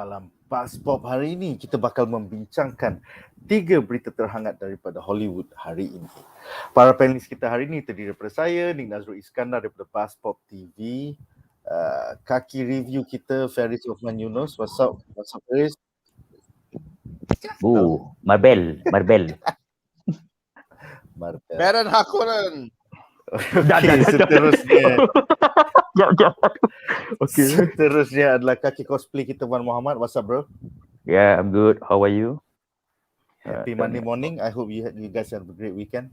Dalam BuzzPOP hari ini, kita bakal membincangkan 3 berita terhangat daripada Hollywood hari ini. Para panelis kita hari ini terdiri daripada saya, Nadzru Iskandar daripada BuzzPOP TV, Kaki review kita, Feris, Wolfman, Yunos. What's up Feris? Marbel. Baron Hakonen. Okay, seterusnya. Okay. Seterusnya adalah Kaki cosplay kita, Wan Muhammad. What's up, bro? Yeah, I'm good. How are you? Happy Monday morning. I hope you guys have a great weekend.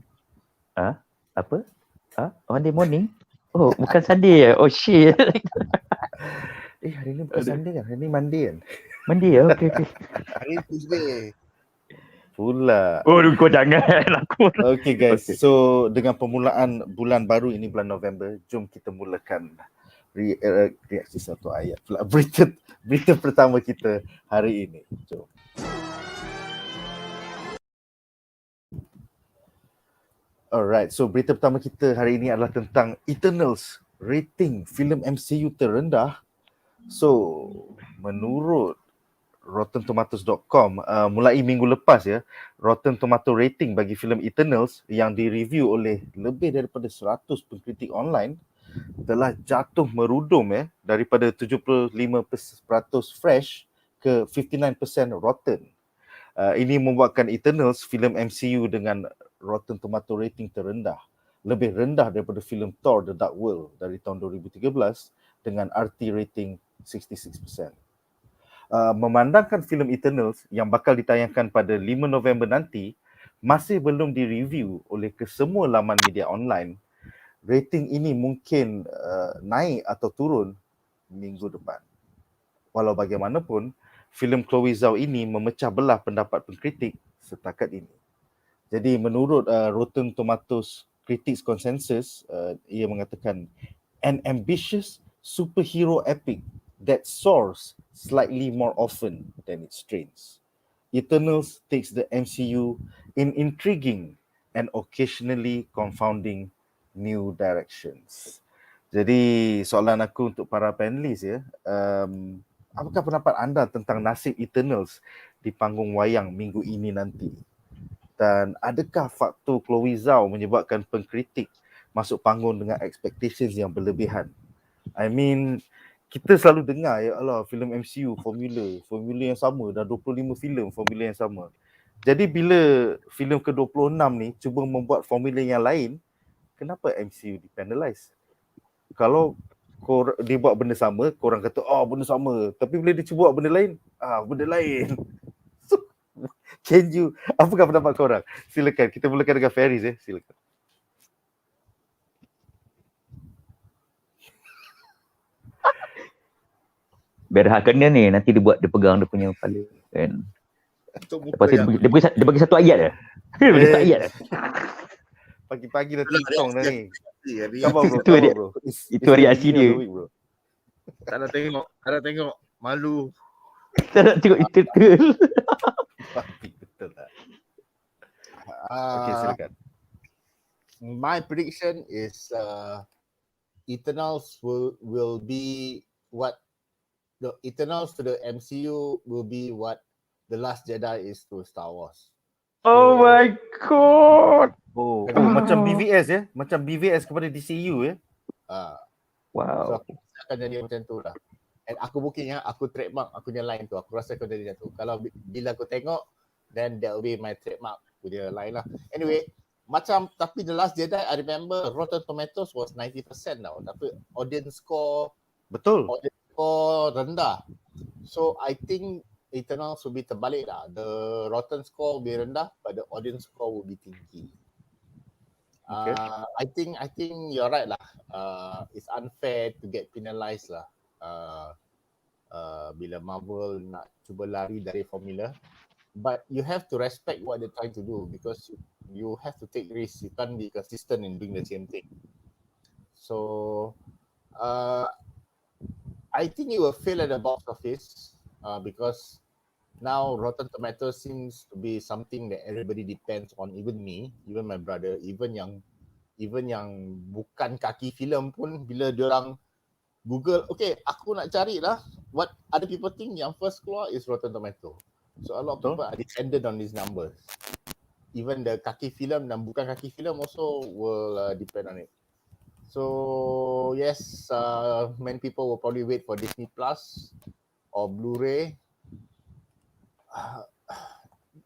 Apa? Monday morning? Oh, bukan Sunday ya? Oh, shit. Hari ni bukan Sunday kan? Hari ni Monday kan? Monday ya? Okay. Hari Tuesday. Pula. Oh, kau jangan aku. Okay guys, so dengan permulaan bulan baru ini, bulan November, jom kita mulakan reaksi satu ayat pula. Berita pertama kita hari ini. Jom. Alright, so berita pertama kita hari ini adalah tentang Eternals, rating filem MCU terendah. So, menurut RottenTomatoes.com, mulai minggu lepas ya, Rotten Tomato rating bagi filem Eternals yang direview oleh lebih daripada 100 pengkritik online telah jatuh merudum ya, daripada 75% fresh ke 59% rotten. Ini membuatkan Eternals, filem MCU dengan Rotten Tomato rating terendah, lebih rendah daripada filem Thor The Dark World dari tahun 2013 dengan RT rating 66%. Memandangkan filem Eternals yang bakal ditayangkan pada 5 November nanti masih belum direview oleh kesemua laman media online, rating ini mungkin naik atau turun minggu depan. Walau bagaimanapun, filem Chloe Zhao ini memecah belah pendapat pengkritik setakat ini. Jadi menurut Rotten Tomatoes Critics Consensus, ia mengatakan an ambitious superhero epic that soars slightly more often than it strains. Eternals takes the MCU in intriguing and occasionally confounding new directions. Jadi soalan aku untuk para panelis ya, apakah pendapat anda tentang nasib Eternals di panggung wayang minggu ini nanti? Dan adakah faktor Chloe Zhao menyebabkan pengkritik masuk panggung dengan expectations yang berlebihan? I mean, kita selalu dengar ya Allah, filem MCU formula yang sama, dah 25 filem formula yang sama. Jadi bila filem ke-26 ni cuba membuat formula yang lain, kenapa MCU dipenalize? Kalau dia buat benda sama, korang kata benda sama, tapi bila dia cuba buat benda lain, benda lain. So, apakah pendapat korang? Silakan, kita mulakan dengan Feris ya, silakan. Berhak kena ni, nanti dia pegang dia punya kepala kan. Lepas tu dia bagi satu ayat je. Dia bagi satu ayat je. Pagi-pagi dah tong dah ni. Bro. Itu hari aksi dia. Tak nak tengok. Malu. Tak nak tengok itu. Betul tak? Okay, silakan. My prediction is Eternals will be what the Eternals to the MCU will be what The Last Jedi is to Star Wars. Oh my god. Macam BVS ya, macam BVS kepada DCU ya. Wow. So aku akan jadi macam tu lah. And aku booking aku trademark aku punya line tu. Aku rasa aku jadi macam tu. Kalau bila aku tengok, then that will be my trademark punya line lah. Anyway, tapi The Last Jedi, I remember Rotten Tomatoes was 90% now. Tapi audience score rendah. So I think Eternals will be terbalik lah. The Rotten score will be rendah, but the audience score will be tinggi. Okay. I think you're right lah. It's unfair to get penalized lah. Bila Marvel nak cuba lari dari formula, but you have to respect what they're trying to do because you have to take risks. You can't be consistent in doing the same thing. So I think it will fail at the box office because now Rotten Tomatoes seems to be something that everybody depends on. Even me, even my brother, even yang bukan kaki filem pun, bila diorang Google, okay, aku nak cari lah what other people think yang first keluar is Rotten Tomato. So a lot of people are dependent on these numbers. Even the Kaki Filem dan bukan Kaki Filem also will depend on it. So yes, many people will probably wait for Disney Plus or Blu-ray.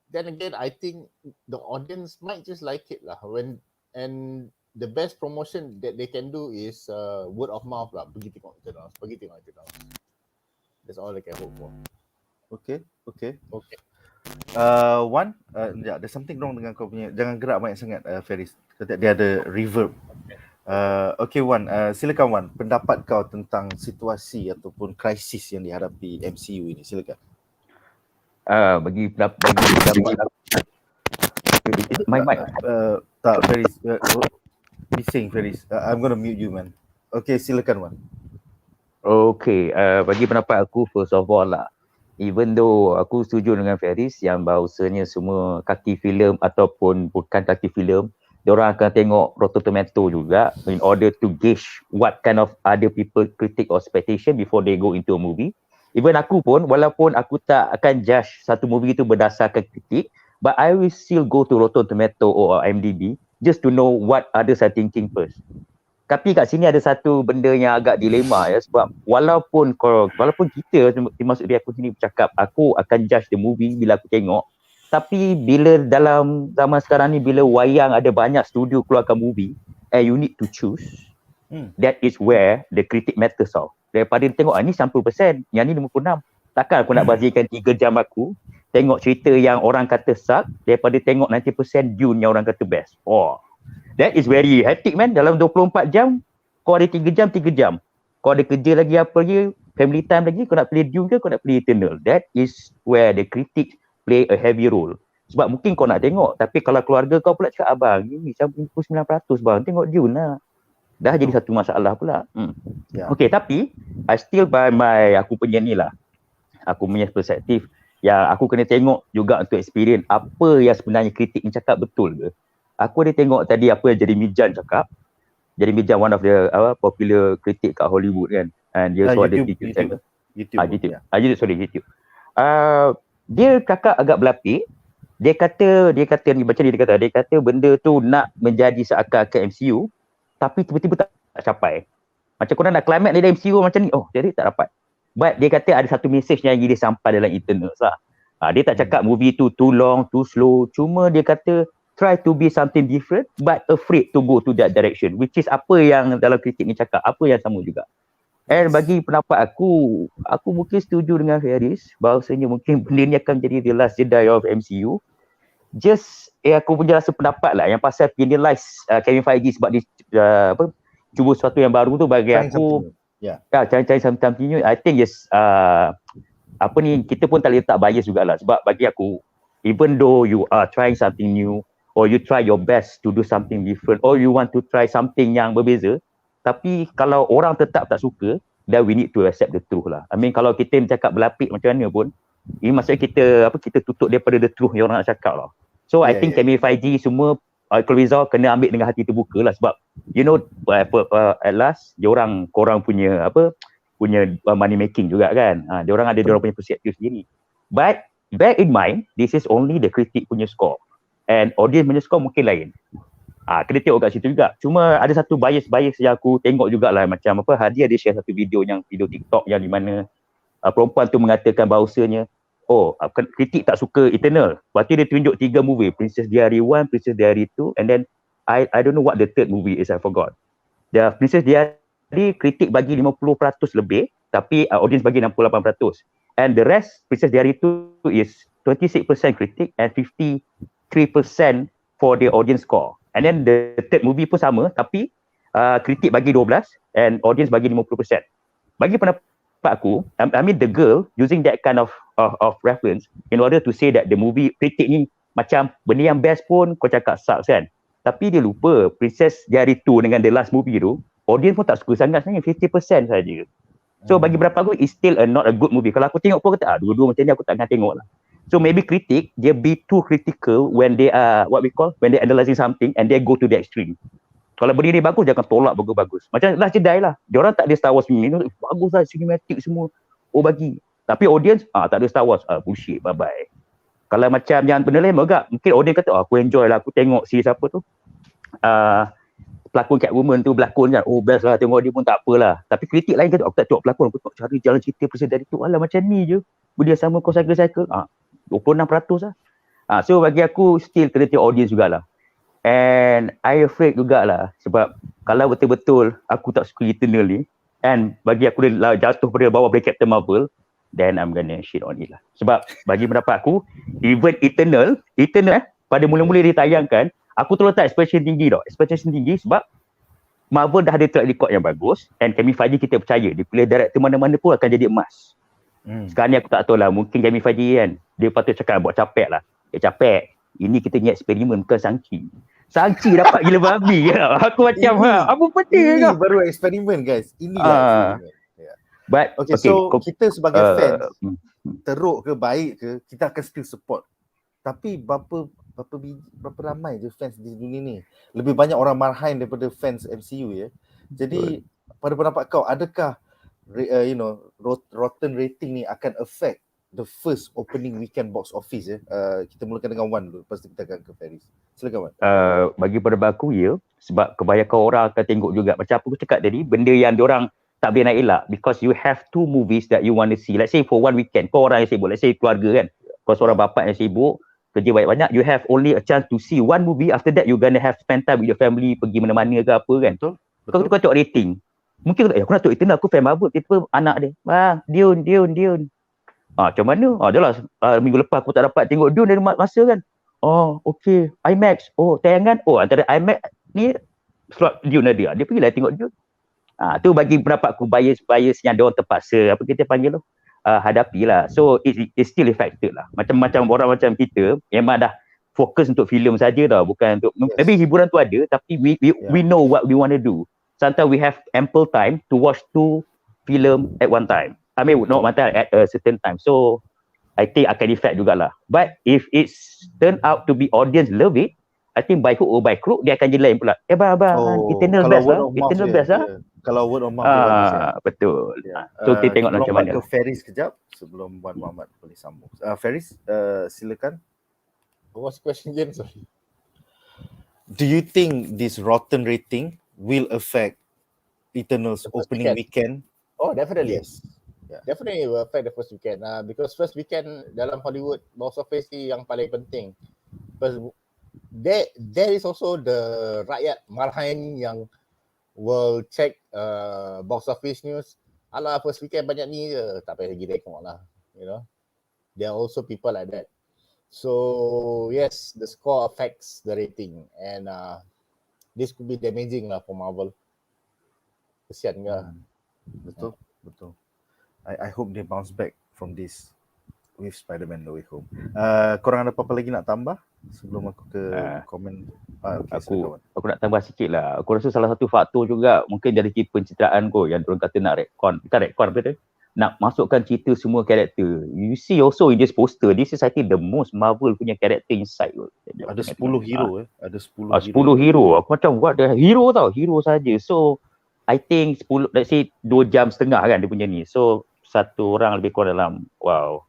Then again, I think the audience might just like it lah. And the best promotion that they can do is word of mouth lah. Pergi tengok Eternals. That's all they can hope for. Okay. Okay. One, there's something wrong dengan kau punya. Jangan gerak banyak sangat, Feris. Dia ada reverb. Okay, Wan. Silakan Wan. Pendapat kau tentang situasi ataupun krisis yang dihadapi MCU ini. Silakan. Bagi pendapat mic. Tak, Feris. Bising, Feris. I'm gonna mute you, man. Okay, silakan Wan. Okay, bagi pendapat aku, first of all lah, even though aku setuju dengan Feris yang bahawasanya semua Kaki Filem ataupun bukan Kaki Filem, diorang akan tengok Rotten Tomato juga in order to gauge what kind of other people critic or expectation before they go into a movie. Even aku pun, walaupun aku tak akan judge satu movie itu berdasarkan kritik, but I will still go to Rotten Tomato or IMDb just to know what others are thinking first. Tapi kat sini ada satu benda yang agak dilema ya, sebab walaupun kita, termasuk dia aku sini bercakap, aku akan judge the movie bila aku tengok, tapi bila dalam zaman sekarang ni, bila wayang ada banyak studio keluarkan movie and you need to choose, that is where the critic matters tau. Daripada tengok ni 90%, yang ni 56. Takkan aku nak bazirkan 3 jam aku tengok cerita yang orang kata suck daripada tengok 90% Dune yang orang kata best. Oh, that is very hectic man. Dalam 24 jam, kau ada 3 jam. Kau ada kerja lagi apa lagi, family time lagi, kau nak play Dune ke kau nak play Eternal. That is where the critic play a heavy role. Sebab mungkin kau nak tengok, tapi kalau keluarga kau pula cakap, abang, ni 99% bang, tengok Dune lah. Dah jadi satu masalah pula. Okay, tapi I still by aku punya ni lah. Aku punya perspektif yang aku kena tengok juga untuk experience apa yang sebenarnya kritik ni cakap betul ke. Aku ada tengok tadi apa yang Jeremy Jahn cakap. Jeremy Jahn one of the popular kritik kat Hollywood kan. And dia so ada YouTube. YouTube. Dia cakap agak berlapik. Dia kata benda tu nak menjadi seakan-akan MCU, tapi tiba-tiba tak capai. Macam korang nak climate dalam MCU macam ni, jadi tak dapat. But dia kata ada satu message yang dia sampai dalam Eternals lah. Dia tak cakap movie tu too long, too slow. Cuma dia kata try to be something different but afraid to go to that direction. Which is apa yang dalam kritik ni cakap, apa yang sama juga. And bagi pendapat aku mungkin setuju dengan Feris bahawasanya mungkin benda ni akan jadi the last Jedi of MCU. Just aku punya rasa pendapat lah yang pasal penalize Kevin Feige sebab dia cuba sesuatu yang baru tu bagi aku cari something new. I think yes, kita pun tak letak bias jugalah sebab bagi aku, even though you are trying something new or you try your best to do something different or you want to try something yang berbeza, tapi kalau orang tetap tak suka, then we need to accept the truth lah. I mean kalau kita cakap berlapik macam mana pun, ini maksudnya kita tutup daripada the truth yang orang nak cakap lah. So I think Kevin Feige semua kalau Rizal kena ambil dengan hati terbuka lah sebab at last korang punya money making juga kan. Diorang ada diorang punya perspektif sendiri. But bear in mind, this is only the critic punya score and audience punya score mungkin lain. Kena tengok kat situ juga. Cuma ada satu bias yang aku tengok jugalah, macam Hadi ada share satu video TikTok yang di mana perempuan tu mengatakan bahawasanya kritik tak suka Eternal. Lepas tu dia tunjuk 3 movie, Princess Diary 1, Princess Diary 2 and then I don't know what the third movie is, I forgot. The Princess Diary kritik bagi 50% lebih tapi audience bagi 68%. And the rest, Princess Diary 2 is 26% kritik and 53% for the audience score. And then the third movie pun sama tapi kritik bagi 12 and audience bagi 50%. Bagi pendapat aku, I mean the girl using that kind of reference in order to say that the movie kritik ni macam benda yang best pun kau cakap sucks kan. Tapi dia lupa Princess Diary 2 dengan the last movie tu, audience pun tak suka sangat sebenarnya, 50% saja. So bagi berapa aku, it's still not a good movie. Kalau aku tengok pun kata dua-dua macam ni aku tak akan tengok lah. So maybe kritik, dia be too critical when they are when they analysing something and they go to the extreme. Kalau benda ni bagus, jangan tolak bagus-bagus. Macam Last Jedi lah. Diorang tak ada Star Wars ni. Bagus lah, cinematic semua. Bagi. Tapi audience, tak ada Star Wars. Bullshit, bye-bye. Kalau macam yang benda lain agak, mungkin audience kata, aku enjoy lah, aku tengok series apa tu. Pelakon Catwoman tu berlakon kan. Best lah, tengok dia pun tak apalah. Tapi kritik lain kata, aku tak tengok pelakon, aku tengok cara jalan cerita presiden dari tu. Alah macam ni je. Benda sama kau cycle-cycle. 26% lah. So bagi aku, still kena tengok audience jugalah. And I afraid jugalah. Sebab kalau betul-betul aku tak suka Eternal ni, and bagi aku dia jatuh pada bawah dari Captain Marvel, then I'm gonna shit on it lah. Sebab bagi pendapat aku, even Eternal pada mula-mula dia tayangkan, aku terus letak expectation tinggi sebab Marvel dah ada track record yang bagus, and Kevin Feige kita percaya, dia pilih director mana-mana pun akan jadi emas. Sekarang ni aku tak tahu lah, mungkin Kevin Feige kan, dia patut cakap buat capek lah. Capek, ini kita ni eksperimen, bukan Sangki dapat gila babi ya. Aku macam apa benda ini kau? baru eksperimen guys. Ini eksperimen. But okay, so kita sebagai fans, teruk ke baik ke, kita akan still support. Tapi berapa ramai je fans di dunia ni? Lebih banyak orang marhain daripada fans MCU ya. Jadi pada pendapat kau, adakah rotten rating ni akan affect the first opening weekend box office ya? Kita mulakan dengan Wan dulu, lepas tu kita akan ke Feris. Silakan Wan. Bagi pendapat aku ya, sebab kebanyakan orang akan tengok juga. Macam aku cakap tadi, benda yang diorang tak boleh nak elak, because you have 2 movies that you want to see. Let's say for one weekend, kau orang yang sibuk, let's say keluarga kan, kau seorang bapak yang sibuk, kerja banyak-banyak, you have only a chance to see one movie. After that, you gonna have spend time with your family, pergi mana-mana ke apa kan. Betul. Kau tengok rating, mungkin aku nak tengok Eternal, aku fan Marvel, tiba-tiba anak dia, Dune. Macam mana? Adalah minggu lepas aku tak dapat tengok Dune dari masa kan. Okay. IMAX. Tayangan. Antara IMAX ni slot Dune ada. Dia pergilah tengok Dune. Tu bagi pendapat aku, bias yang dia orang terpaksa, apa kita panggil tu, hadapilah. So it's still affected lah. Macam orang macam kita memang dah fokus untuk filem saja dah, bukan untuk maybe hiburan tu ada, tapi we know what we want to do. Sometimes we have ample time to watch 2 filem at one time. I mean, not one time, at a certain time. So, I think akan effect jugalah. But if it's turn out to be audience love it, I think by hook or by crook, dia akan jadi lain pula. Eternal best lah. Eternal best lah. Kalau word of mouth dia bagus ya. Betul. So, kita tengok macam mana. Ke Feris kejap sebelum Wan Muhammad boleh sambung. Feris, silakan. What's the question again? Sorry. Do you think this rotten rating will affect Eternal's opening weekend? Definitely. Yes. Definitely will affect the first weekend. Because first weekend dalam Hollywood box office ni yang paling penting. Because there is also the rakyat marhain yang will check box office news. Alah, first weekend banyak ni je, tak payah lagi tengok lah. You know, there are also people like that. So yes, the score affects the rating, and this could be damaging lah for Marvel. Kesian ke? Betul. I hope they bounce back from this with Spider-Man No Way Home. Korang ada apa-apa lagi nak tambah sebelum aku ke komen? Aku nak tambah sikit lah. Aku rasa salah satu faktor juga mungkin dari segi pencitraan kot yang diorang kata nak retcon. Bukan retcon apa tu? Nak masukkan cerita semua karakter. You see also in this poster, this is I think the most Marvel punya karakter inside kot. Ada 10 hero Ada 10 hero. Aku macam what the hero tau. Hero saja. So I think 10, let's say 2 jam setengah kan dia punya ni. So satu orang lebih kurang dalam, wow,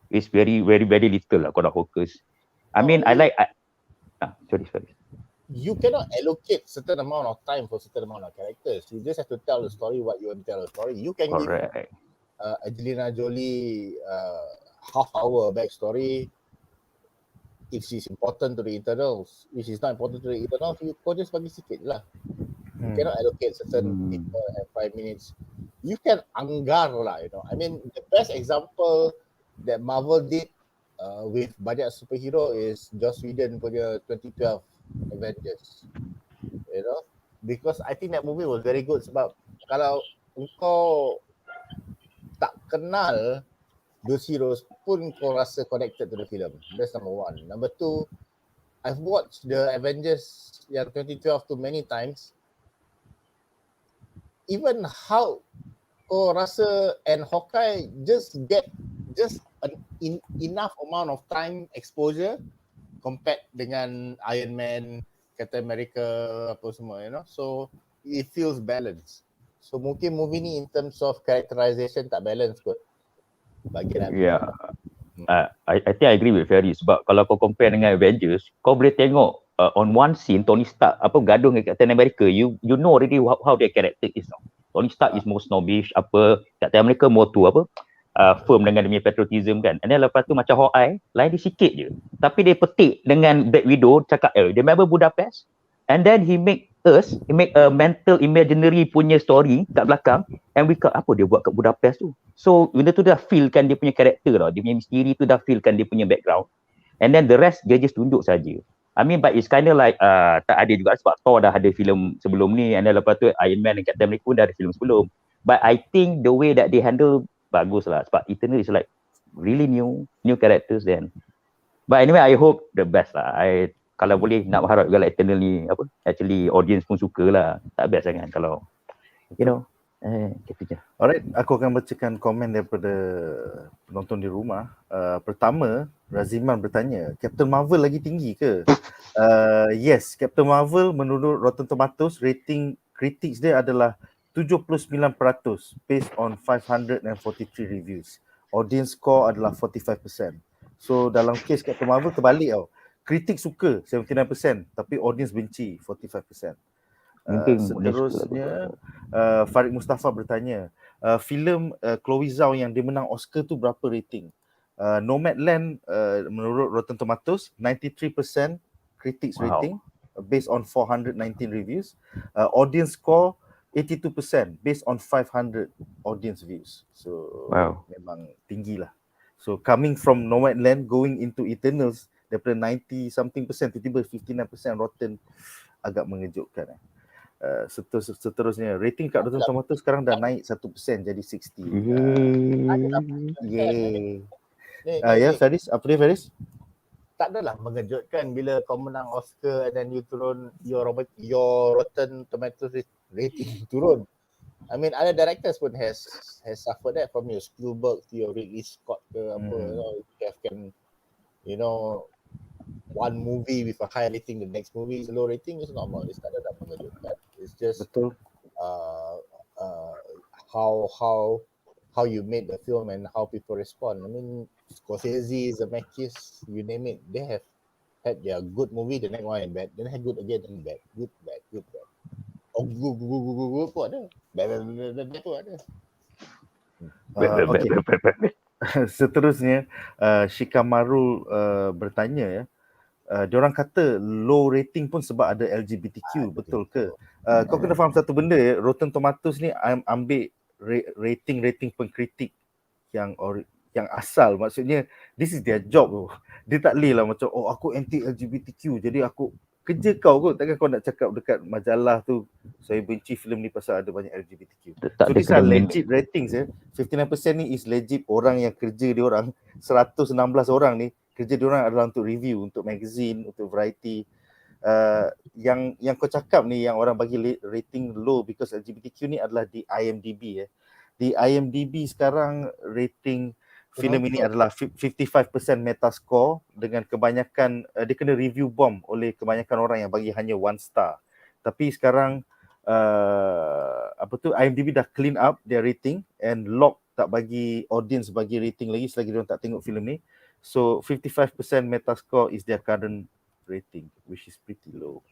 it's very very very little lah kau nak fokus. I mean I like sorry. You cannot allocate certain amount of time for certain amount of characters. You just have to tell the story what you want to tell the story. You can give Angelina Jolie half hour backstory if she's important to the Eternals. If she's not important to the Eternals, kau just bagi sikit lah. You cannot allocate certain people at 5 minutes. You can anggar lah, you know. I mean, the best example that Marvel did with banyak superhero is Joss Whedon punya 2012 Avengers. You know, because I think that movie was very good sebab kalau engkau tak kenal those heroes pun kau rasa connected to the film. That's number one. Number two, I've watched the Avengers yang 2012 too many times. Even how kau rasa and Hawkeye just get enough amount of time exposure compared dengan Iron Man, Captain America apa semua, you know. So it feels balanced. So mungkin movie ni in terms of characterization tak balance kot bagi aku. Yeah. I think I agree with Feris sebab kalau kau compare dengan Avengers, kau boleh tengok on one scene Tony Stark gaduh dengan Captain America, you know already how their character is. Tony Stark is more snobbish, Captain America more to firm dengan dia punya patriotism kan. And then lepas tu macam Hawkeye, lain dia sikit je. Tapi dia petik dengan Black Widow, cakap, remember Budapest? And then he make a mental imaginary punya story kat belakang, and we got apa dia buat kat Budapest tu. So benda tu dah feel kan dia punya karakter tau, dia punya misteri tu dah feel kan dia punya background. And then the rest dia just tunjuk saja. I mean, but it's kind of like tak ada juga sebab Thor dah ada filem sebelum ni, and then lepas tu Iron Man dan Captain America pun dah ada filem sebelum. But I think the way that they handle bagus lah sebab Eternal is like really new characters then. But anyway, I hope the best lah. Kalau boleh nak berharap juga like Eternal ni actually audience pun suka lah. Tak best sangat kalau you know gitu je. Alright, aku akan bacakan komen daripada penonton di rumah. Pertama, Raziman bertanya, Captain Marvel lagi tinggi ke? Yes, Captain Marvel menurut Rotten Tomatoes rating critics dia adalah 79% based on 543 reviews. Audience score adalah 45%. So dalam case Captain Marvel terbalik tau. Kritik suka 79% tapi audience benci 45%. Seterusnya Farid Mustafa bertanya, filem Chloe Zhao yang dia menang Oscar tu berapa rating? Nomadland menurut Rotten Tomatoes 93% critics rating based on 419 reviews. Audience score 82% based on 500 audience views. So memang tinggi lah. So coming from Nomadland going into Eternals daripada 90 something percent tiba-tiba 59% rotten, agak mengejutkan. Seterusnya rating kat Rotten Tomatoes sekarang dah naik 1% jadi 60. Yay. Ya Feris, apa dia Feris? Tak adalah mengejutkan bila kau menang Oscar and then you turun your Rotten Tomatoes rating turun. I mean other directors pun has suffered that, from your Spielberg to your Ridley Scott ke apa, you know, one movie with a high rating, the next movie is low rating, is normal. It's tak ada mengejutkan. It's just betul. How you made the film and how people respond. I mean, Scorsese, Zemeckis, you name it, they have had their good movie, the next one and bad, then had good again and bad, good, bad. Oh, good pun ada. Bad pun ada. Okay. Seterusnya Shikamarul bertanya ya. Diorang kata low rating pun sebab ada LGBTQ, betul ke? Kau kena faham satu benda ya, Rotten Tomatoes ni ambil rating pengkritik yang asal, maksudnya this is their job tu. Dia tak boleh lah macam aku anti LGBTQ jadi aku kerja kau kot, takkan kau nak cakap dekat majalah tu saya benci filem ni pasal ada banyak LGBTQ. So these are legit ratings ya. 59% ni is legit orang yang kerja dia orang, 116 orang ni kerja dia orang adalah untuk review, untuk magazine, untuk variety. Yang kau cakap ni yang orang bagi rating low because LGBTQ ni adalah di IMDb ya. Di IMDb sekarang rating filem ini adalah 55% metascore dengan kebanyakan dia kena review bomb oleh kebanyakan orang yang bagi hanya 1 star. Tapi sekarang IMDb dah clean up their rating and lock, tak bagi audience bagi rating lagi selagi dia tak tengok filem ni. So 55% metascore is their current rating, which is pretty low.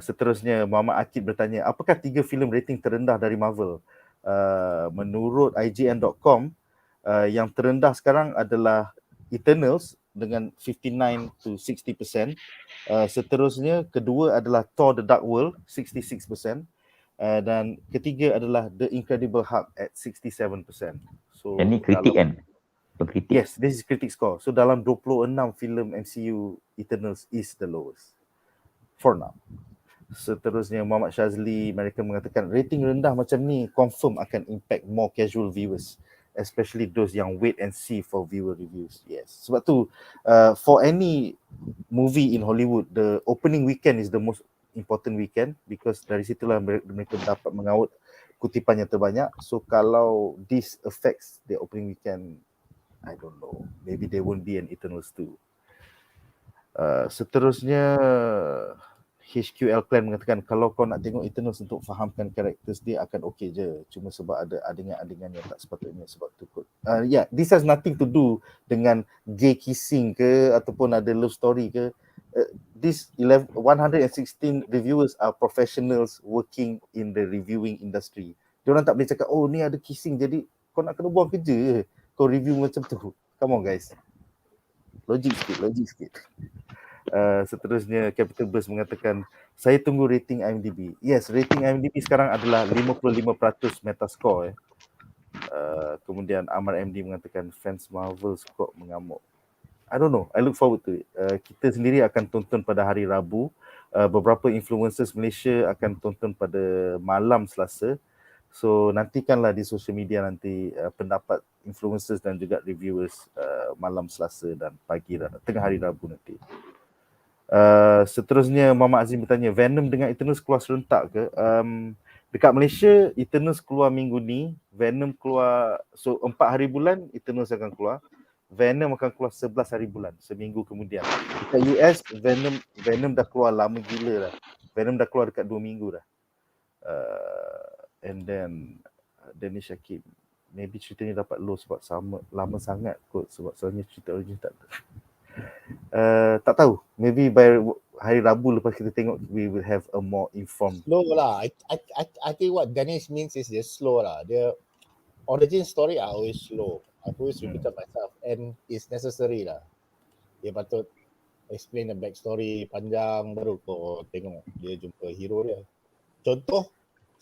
Seterusnya Muhammad Akid bertanya, apakah 3 filem rating terendah dari Marvel? Menurut IGN.com, yang terendah sekarang adalah Eternals dengan 59 to 60%. Seterusnya kedua adalah Thor The Dark World 66%. Dan ketiga adalah The Incredible Hulk at 67%. So ini kritik kan? Kritik. Yes, this is critic score. So dalam 26 filem MCU, Eternals is the lowest for now. Seterusnya Muhammad Shazli mereka mengatakan rating rendah macam ni confirm akan impact more casual viewers, especially those yang wait and see for viewer reviews. Yes, sebab tu for any movie in Hollywood, the opening weekend is the most important weekend because dari situlah mereka dapat mengaut kutipan yang terbanyak. So kalau this affects the opening weekend, I don't know, maybe there won't be an Eternals 2. Seterusnya HQL Clan mengatakan kalau kau nak tengok Eternals untuk fahamkan karakter dia akan okey je, cuma sebab ada adegan-adegan yang tak sepatutnya sebab tu kot. This has nothing to do dengan gay kissing ke ataupun ada love story ke. This 116 reviewers are professionals working in the reviewing industry. Diorang tak boleh cakap oh ni ada kissing jadi kau nak kena buang kerja je kau review macam tu. Come on guys, logik sikit. Seterusnya Capital Burst mengatakan saya tunggu rating IMDb. Yes, rating IMDb sekarang adalah 55% Metascore. Kemudian Amar MD mengatakan fans Marvel kok mengamuk. I don't know, I look forward to it. Kita sendiri akan tonton pada hari Rabu. Beberapa influencers Malaysia akan tonton pada malam Selasa. So nantikanlah di social media nanti pendapat influencers dan juga reviewers malam Selasa dan tengah hari Rabu nanti. Seterusnya Muhammad Azim bertanya, Venom dengan Eternals keluar serentak ke? Dekat Malaysia Eternals keluar minggu ni, Venom keluar 4 hari bulan, Eternals akan keluar. Venom akan keluar 11 hari bulan, seminggu kemudian. Dekat US Venom dah keluar lama gila dah. Venom dah keluar dekat 2 minggu dah. And then Danish Hakim, maybe ceritanya dapat low sebab lama sangat kot, sebab soalnya cerita origin tak ada. Tak tahu, maybe by hari Rabu lepas kita tengok we will have a more informed. Slow lah. I think what Ganesh means is dia slow lah. Dia origin story are always slow. I've always repeated myself and it's necessary lah. Dia patut explain the backstory panjang baru kau tengok dia jumpa hero dia. Contoh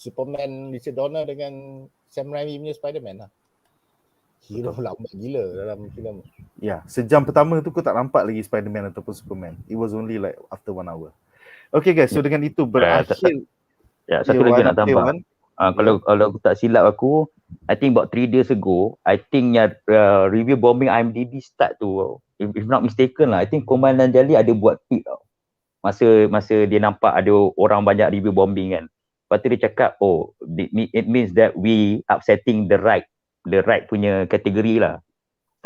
Superman Richard Donner dengan Sam Raimi punya Spider-Man lah. Hero lama gila dalam filem. Ya, sejam pertama tu kau tak nampak lagi Spider-Man ataupun Superman. It was only like after 1 hour. Okay guys, so dengan itu berakhir. Satu lagi nak tambah. Kalau aku tak silap aku, I think about 3 days ago, I think review bombing IMDb start tu, if not mistaken lah, I think Komandan Jali ada buat tweet tau. Masa dia nampak ada orang banyak review bombing kan. Lepas tu dia cakap, it means that we upsetting the right punya kategori lah.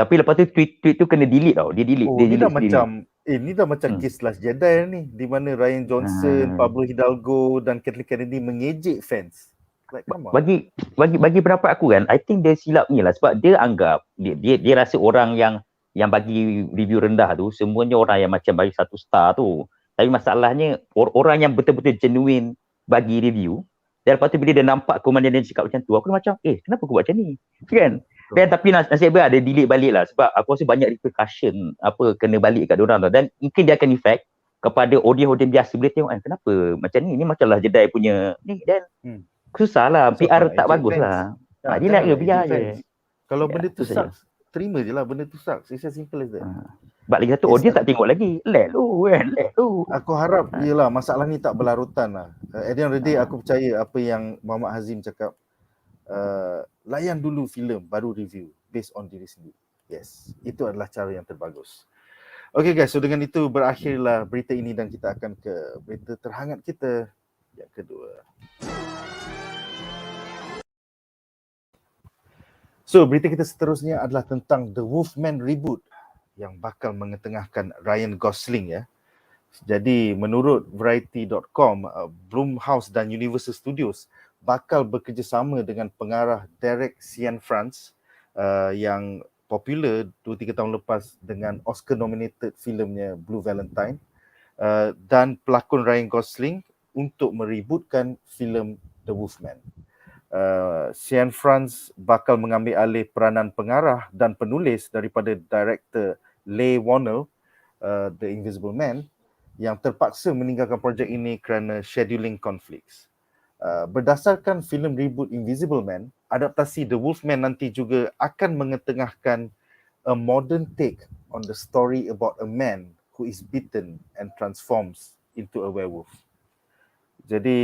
Tapi lepas tu tweet tu kena delete tau. Dia delete. Ni dah macam ni dah macam Kiss Last Jedi ni, di mana Ryan Johnson, Pablo Hidalgo dan Kathleen Kennedy mengejek fans. Like, bagi pendapat aku kan, I think dia silap ni lah, sebab dia anggap dia rasa orang yang bagi review rendah tu semuanya orang yang macam bagi 1 star tu. Tapi masalahnya orang yang betul-betul genuine bagi review, dan lepas tu bila dia nampak komandan dia cakap macam tu, aku macam kenapa aku buat macam ni kan. Dan tapi nasib baik ada delete balik lah, sebab aku rasa banyak repercussion kena balik kat diorang tu, dan mungkin dia akan effect kepada audience biasa boleh tengok kenapa macam ni macam lah Jedi punya ni, dan susah lah, PR tak bagus lah. Dia nak biar je. Kalau benda tu sucks, terima je lah benda tu sucks. It's as simple as that. Sebab lagi satu, audience tak tengok lagi. Let lu. Aku harap yelah masalah ni tak berlarutan lah. At the end of the day, aku percaya apa yang Muhammad Hazim cakap, layan dulu filem baru review based on diri sendiri. Yes, itu adalah cara yang terbagus. Okay guys, so dengan itu berakhirlah berita ini dan kita akan ke berita terhangat kita yang kedua. So berita kita seterusnya adalah tentang The Wolfman Reboot yang bakal mengetengahkan Ryan Gosling ya. Jadi menurut variety.com, Blumhouse dan Universal Studios bakal bekerjasama dengan pengarah Derek Cianfrance yang popular 2-3 tahun lepas dengan Oscar nominated filmnya Blue Valentine, dan pelakon Ryan Gosling untuk merebootkan filem The Wolfman. Cianfrance bakal mengambil alih peranan pengarah dan penulis daripada director Leigh Whannell, The Invisible Man, yang terpaksa meninggalkan projek ini kerana scheduling conflicts. Berdasarkan filem reboot Invisible Man, adaptasi The Wolfman nanti juga akan mengetengahkan a modern take on the story about a man who is bitten and transforms into a werewolf. Jadi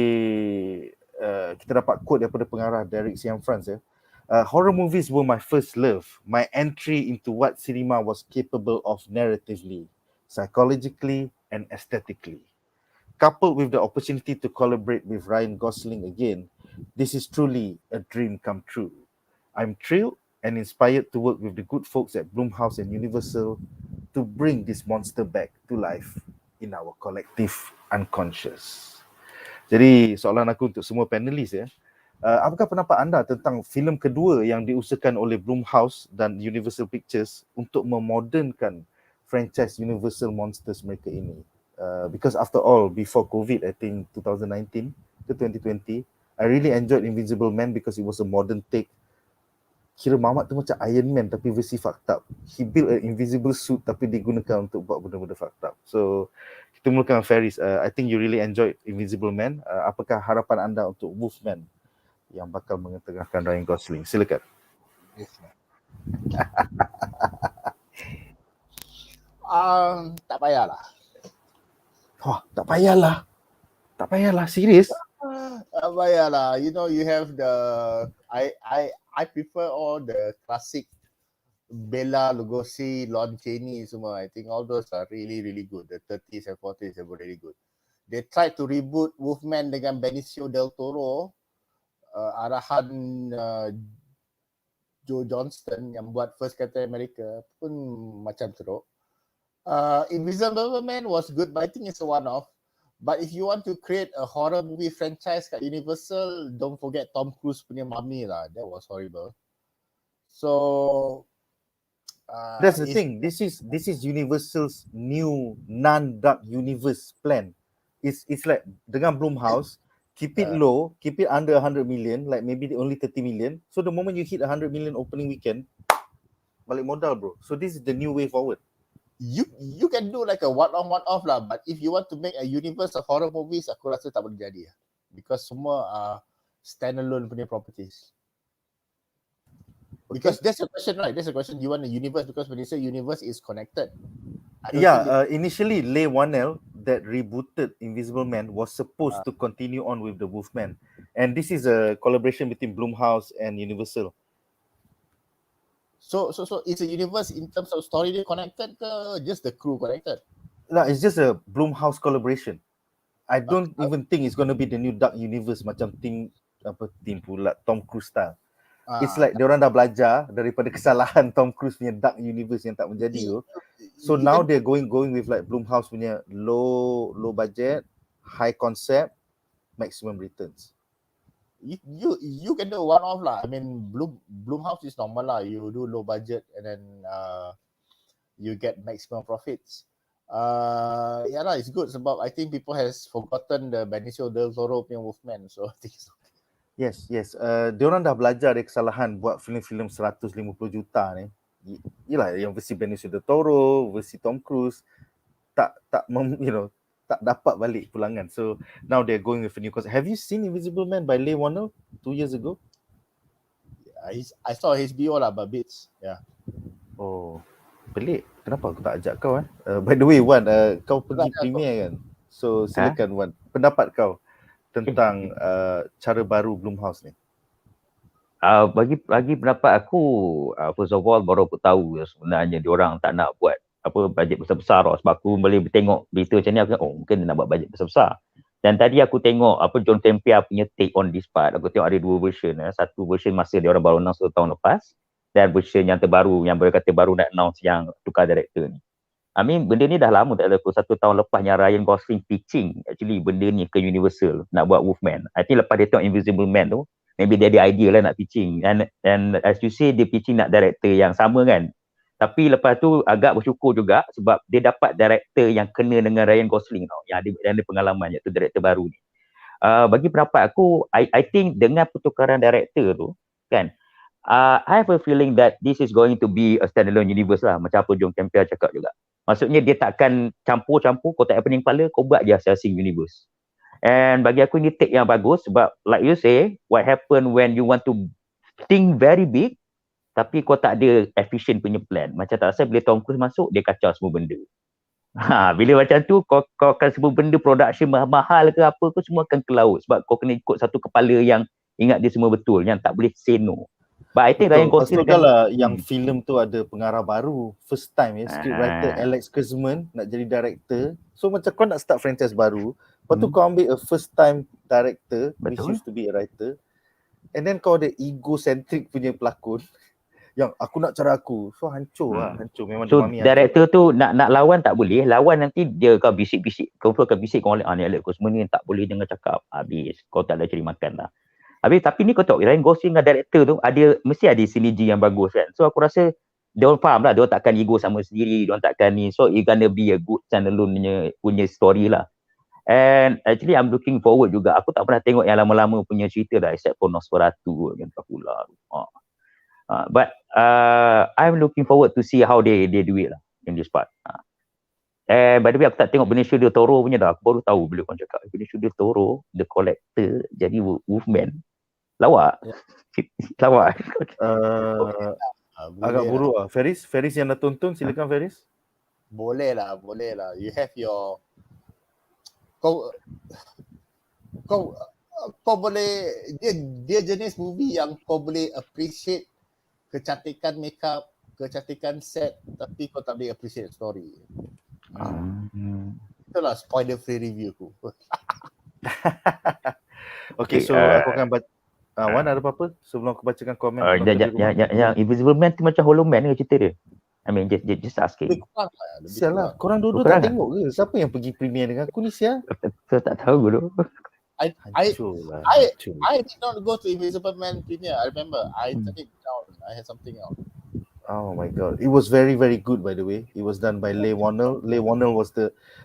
kita dapat quote daripada pengarah Derek Cianfrance ya. Horror movies were my first love, my entry into what cinema was capable of narratively, psychologically and aesthetically. Coupled with the opportunity to collaborate with Ryan Gosling again, this is truly a dream come true. I'm thrilled and inspired to work with the good folks at Blumhouse and Universal to bring this monster back to life in our collective unconscious. Jadi soalan aku untuk semua panelis ya, apakah pendapat anda tentang filem kedua yang diusahakan oleh Blumhouse dan Universal Pictures untuk memodernkan franchise Universal Monsters mereka ini? Because after all, before COVID, I think 2019 to 2020, I really enjoyed Invincible Man because it was a modern take. Kira Mamat tu macam Iron Man tapi versi fucked up. He built an invisible suit tapi digunakan untuk buat benda-benda fucked up. So kita mulakan Feris. I think you really enjoyed Invincible Man. Apakah harapan anda untuk Wolfman yang bakal mengetengahkan Ryan Gosling? Silakan. Tak payahlah. Wah, tak payahlah. Tak payahlah, serius? Tak payahlah. You know, you have the I prefer all the classic Bela Lugosi, Lon Chaney semua. I think all those are really, really good. The 30s and 40s are really good. They tried to reboot Wolfman dengan Benicio del Toro, arahan Joe Johnston yang buat First Captain America pun macam teruk. Invisible Man was good, but I think it's a one-off. But if you want to create a horror movie franchise kat Universal, don't forget Tom Cruise punya Mummy lah. That was horrible. So that's the thing. This is Universal's new non-dark universe plan. It's like dengan Blumhouse, keep it low, keep it under 100 million, like maybe only 30 million. So the moment you hit 100 million opening weekend, balik modal bro. So this is the new way forward. You can do like a one-off lah, but if you want to make a universe of horror movies, aku rasa tak boleh jadi lah. Because semua standalone punya properties. Because that's a question, right? That's a question. You want a universe because when you say universe is connected. Initially Leigh Whannell that rebooted Invisible Man was supposed to continue on with the Wolfman, and this is a collaboration between Blumhouse and Universal. So it's a universe in terms of story dia connected ke just the crew connected? No, it's just a Blumhouse collaboration. I don't even think it's going to be the new Dark Universe macam team pula Tom Cruise style. It's like diorang dah belajar daripada kesalahan Tom Cruise punya Dark Universe yang tak menjadi tu. So now they're going with like Blumhouse punya low budget, high concept, maximum returns. You can do one off lah. I mean, Blumhouse is normal lah. You do low budget and then you get maximum profits. Yeah lah, it's good sebab I think people has forgotten the Benicio del Toro punya Wolfman. So I think it's okay. Yes. Diorang dah belajar dari kesalahan buat filem-filem 150 juta ni. Yelah, yang versi Benicio del Toro, versi Tom Cruise tak dapat balik pulangan. So now they're going with a new concept. Have you seen Invisible Man by Leigh Whannell 2 years ago? I saw HBO lah, but bits. Yeah. Oh, pelik. Kenapa aku tak ajak kau By the way, Wan, kau pergi premiere kan? So silakan Wan, pendapat kau tentang cara baru Blumhouse ni. Bagi pendapat aku, first of all baru aku tahu sebenarnya diorang tak nak buat bajet besar-besar sebab aku boleh tengok berita macam ni aku mungkin dia nak buat bajet besar-besar. Dan tadi aku tengok John Tempia punya take on this part. Aku tengok ada dua version. Satu version masa dia orang baru announce 2 tahun lepas dan version yang terbaru yang boleh kata baru nak announce yang tukar director ni. I mean benda ni dah lama tak ada. 1 tahun lepas yang Ryan Gosling pitching actually benda ni ke Universal nak buat Wolfman. I think lepas dia tengok Invisible Man tu maybe dia ada idea lah nak pitching and as you say dia pitching nak director yang sama kan. Tapi lepas tu agak bersyukur juga sebab dia dapat director yang kena dengan Ryan Gosling tau, yang ada pengalaman iaitu director baru ni. Bagi pendapat aku, I think dengan pertukaran director tu kan, I have a feeling that this is going to be a standalone universe lah, macam apa John Campbell cakap juga. Maksudnya dia takkan campur-campur, kau tak pening kepala, kau buat je asing universe. And bagi aku ini take yang bagus sebab like you say, what happen when you want to think very big tapi kau tak ada efficient punya plan. Macam tak rasa bila Tom Cruise masuk, dia kacau semua benda. Bila macam tu, kau akan semua benda production mahal ke apa ke semua akan ke laut. Sebab kau kena ikut satu kepala yang ingat dia semua betul, yang tak boleh say no. But I think Ryan Gosling kan yang filem tu ada pengarah baru. First time scriptwriter Alex Kurtzman nak jadi director. So macam kau nak start franchise baru, lepas tu kau ambil a first time director, which used to be a writer. And then kau ada egocentric punya pelakon. yang aku nak cara aku. So hancur lah, hancur. Memang So Mami hancur. director tu nak lawan tak boleh. Lawan nanti dia kau bisik-bisik. Kau akan bisik kau oleh ni kau semua ni tak boleh jangan cakap. Habis kau tak ada cari makan lah. Habis tapi ni kau tahu Ryan Gosling dengan director tu mesti ada sinergi yang bagus kan. So aku rasa dia orang faham lah, dia orang takkan ego sama sendiri, dia orang takkan ni. So it gonna be a good standalone punya story lah. And actually I'm looking forward juga. Aku tak pernah tengok yang lama-lama punya cerita dah except for Nosferatu yang Dracula. But I'm looking forward to see how they do it lah in this part. And by the way aku tak tengok Benicio del Toro punya dah. Aku baru tahu bila kau cakap Benicio del Toro, The Collector jadi Wolfman. Lawak. Lawak. Agak buruk lah. Feris yang dah tonton, silakan Feris. Boleh lah. You have your kau boleh dia jenis movie yang kau boleh appreciate kecantikan makeup, kecantikan set, tapi kau tak boleh appreciate story. Itulah spoiler free review ku. Okay, so aku akan baca. Wan ada apa-apa sebelum aku bacakan komen? Yang Invisible Man tu macam Hollow Man ke cerita dia? I mean just asking. Lebih kurang lah. Sial lah, korang dua-dua tak tengok ke? Siapa yang pergi premier dengan aku ni sial? Saya tak tahu dulu. I did not go to Invisible Man premiere. I remember. I turned it down. I had something else. Oh my god. It was very very good by the way. It was done by Leigh Whannell. Leigh Whannell was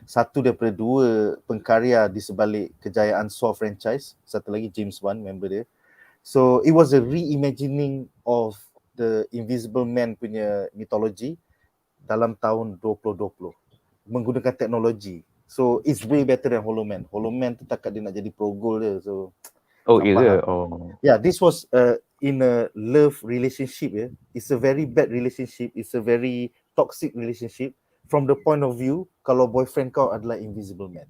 satu daripada dua pengkarya di sebalik kejayaan Saw franchise. Satu lagi James Wan, member dia. So it was a reimagining of the Invisible Man punya mythology dalam tahun 2020 menggunakan teknologi. So it's way better than Hollow Man. Hollow Man tu takat dia nak jadi pro goal dia. So yeah, this was in a love relationship. It's a very bad relationship. It's a very toxic relationship from the point of view kalau boyfriend kau adalah Invisible Man.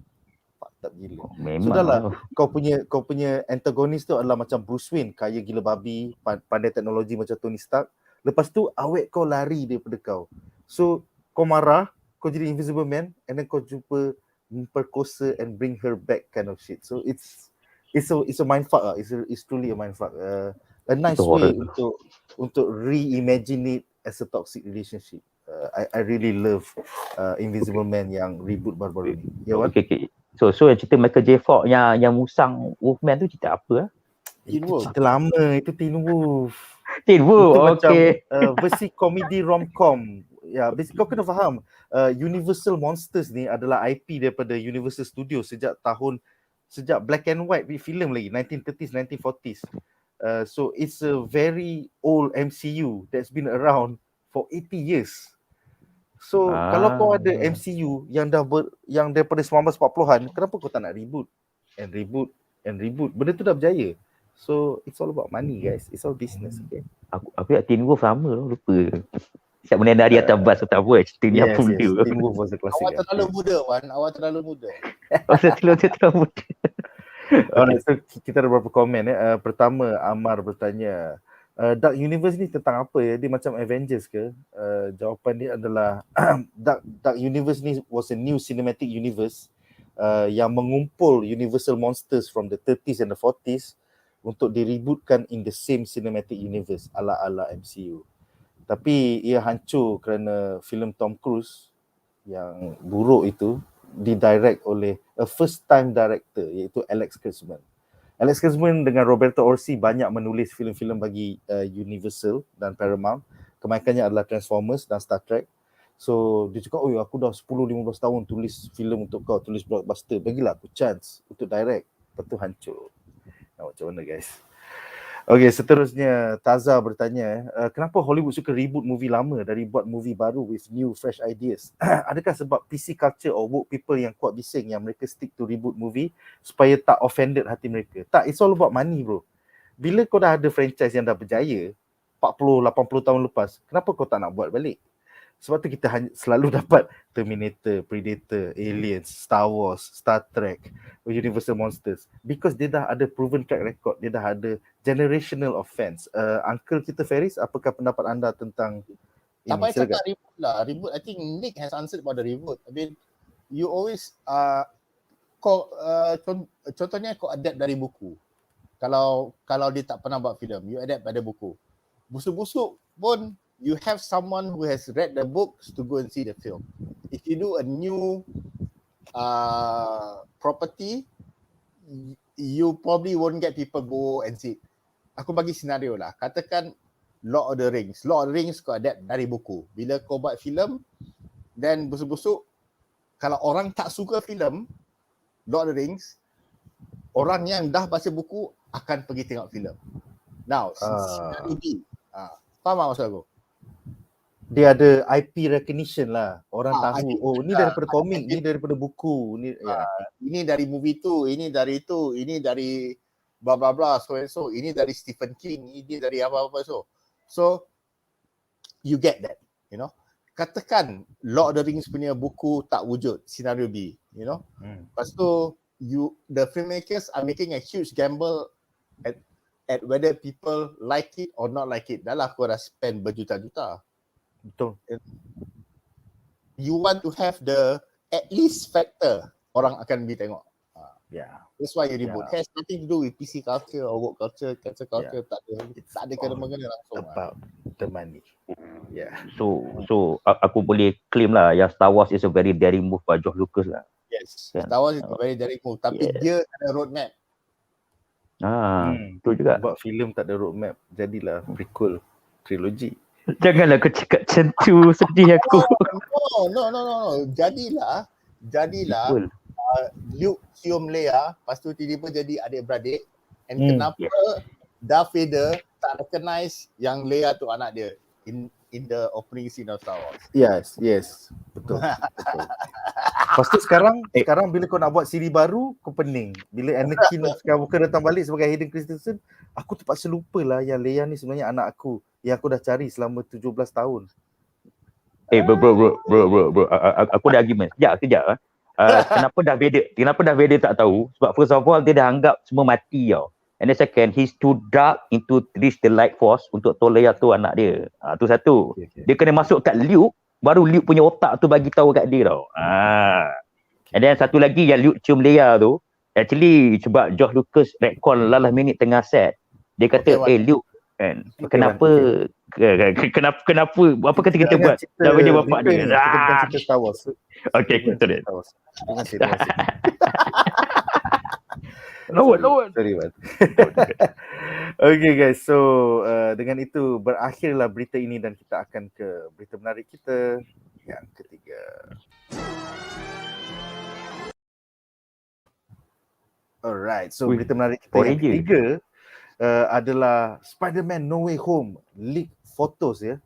Tak gila. Sudahlah, kau punya antagonis tu adalah macam Bruce Wayne, kaya gila babi, pandai teknologi macam Tony Stark. Lepas tu awet kau lari daripada kau. So kau marah, kau jadi Invisible Man, and then kau jumpa memperkosa and bring her back kind of shit. So it's a mindfuck lah. It's truly a mindfuck. A nice way untuk reimagine it as a toxic relationship. I really love Invisible Man yang reboot baru-baru ni. Ya, Wan? Okay. So yang cerita Michael J. Fox yang musang Wolfman tu cerita apa? Itu cerita lama, itu Teen Wolf. Teen Wolf, okay. Macam versi komedi rom-com. Ya, basically kau kena faham, Universal Monsters ni adalah IP daripada Universal Studios sejak black and white film lagi, 1930s, 1940s. So it's a very old MCU that's been around for 80 years. So kalau kau ada MCU yang daripada 1940-an, kenapa kau tak nak reboot? Benda tu dah berjaya. So it's all about money guys. It's all business, okay? Aku nak Teen Wolf sama lah, lupa. Siap benda dari atas bas atau apa, cerita ni apa benda. Teen Wolf was a classic. Awak terlalu muda, Wan. Awak terlalu muda. Terlalu muda. Alright, so kita ada beberapa komen. Pertama, Amar bertanya, Dark Universe ni tentang apa ya? Dia macam Avengers ke? Jawapan dia adalah Dark Universe ni was a new cinematic universe yang mengumpul Universal Monsters from the 30s and the 40s untuk direbootkan in the same cinematic universe ala-ala MCU. Tapi ia hancur kerana filem Tom Cruise yang buruk itu didirect oleh a first time director iaitu Alex Kurtzman. Alex Kurtzman dengan Roberto Orci banyak menulis filem-filem bagi Universal dan Paramount. Kebanyakannya adalah Transformers dan Star Trek. So dia cakap, "Oh, aku dah 10-15 tahun tulis filem untuk kau, tulis blockbuster. Bagilah aku chance untuk direct." Lepas tu hancur. Macam mana guys? Okay, seterusnya Taza bertanya, kenapa Hollywood suka reboot movie lama dari buat movie baru with new fresh ideas? Adakah sebab PC culture or woke people yang kuat bising yang mereka stick to reboot movie supaya tak offended hati mereka? Tak, it's all about money bro. Bila kau dah ada franchise yang dah berjaya 40-80 tahun lepas, kenapa kau tak nak buat balik? Sebab tu kita selalu dapat Terminator, Predator, Aliens, Star Wars, Star Trek, Universal Monsters. Because dia dah ada proven track record, dia dah ada generational of fans. Uncle kita Feris, apakah pendapat anda tentang ini? Tak payah cakap reboot lah. Reboot, I think Nick has answered about the reboot. I mean, you always, contohnya kau adapt dari buku. Kalau dia tak pernah buat filem, you adapt pada buku. Busuk-busuk pun you have someone who has read the books to go and see the film. If you do a new property, you probably won't get people go and see. Aku bagi senario lah. Katakan Lord of the Rings. Lord of the Rings kau adapt dari buku. Bila kau buat filem, then busuk-busuk, kalau orang tak suka filem Lord of the Rings, orang yang dah baca buku akan pergi tengok filem. Now, senario B. Faham tak maksud aku? Dia ada IP recognition lah. Orang tahu, IP, ni daripada komik, ni daripada buku, ni ini dari movie tu, ini dari itu, ini dari bla bla bla, so and so, ini dari Stephen King, ini dari apa-apa so you get that, you know. Katakan Lord of the Rings punya buku tak wujud, scenario B, you know. Lepas tu the filmmakers are making a huge gamble at whether people like it or not like it. Dah lah kau dah spend berjuta-juta. Betul. You want to have the at least factor orang akan pergi tengok. Yeah. That's why you reboot. Has nothing to do with PC culture or woke culture, cancel culture. Tak ada kena-mengena langsung. About the money. Yeah. So aku boleh claim lah yang Star Wars is a very daring move by George Lucas lah. Yes. Star Wars is a very daring move. Tapi dia ada roadmap. Betul juga. Buat filem tak ada roadmap, jadilah prequel trilogy. Janganlah kau cakap macam tu, sedih aku. No. Jadilah Luke cium Leia, lepas tu tiba-tiba jadi adik-beradik. And kenapa Darth Vader tak recognize yang Leia tu anak dia in the opening scene of Star Wars. Yes. Betul. Lepas tu sekarang bila kau nak buat siri baru, kau pening. Bila Anakin Skywalker datang balik sebagai Hayden Christensen, aku terpaksa lupa lah yang Leia ni sebenarnya anak aku yang aku dah cari selama 17 tahun. Bro. Aku ada argument. Sekejap. Kenapa Darth Vader tak tahu? Sebab first of all, dia dah anggap semua mati tau. And then second, he's too dark into reach the light force untuk tahu Leia tu anak dia. Tu satu. Okay. Dia kena masuk kat Luke, baru Luke punya otak tu bagi tahu kat dia tau. And then satu lagi yang Luke cium Leia tu, actually sebab George Lucas retcon last minute tengah set, dia kata, Luke, kan, kenapa apa kata kita buat dah bagi bapak dia. Kita bukan cerita Star Wars. Okay, kita dia. Terima kasih. Lawan. Sorry, man. Okay guys, so dengan itu berakhirlah berita ini dan kita akan ke berita menarik kita yang ketiga. Alright, so berita menarik kita yang ketiga adalah Spider-Man No Way Home leak photos ya.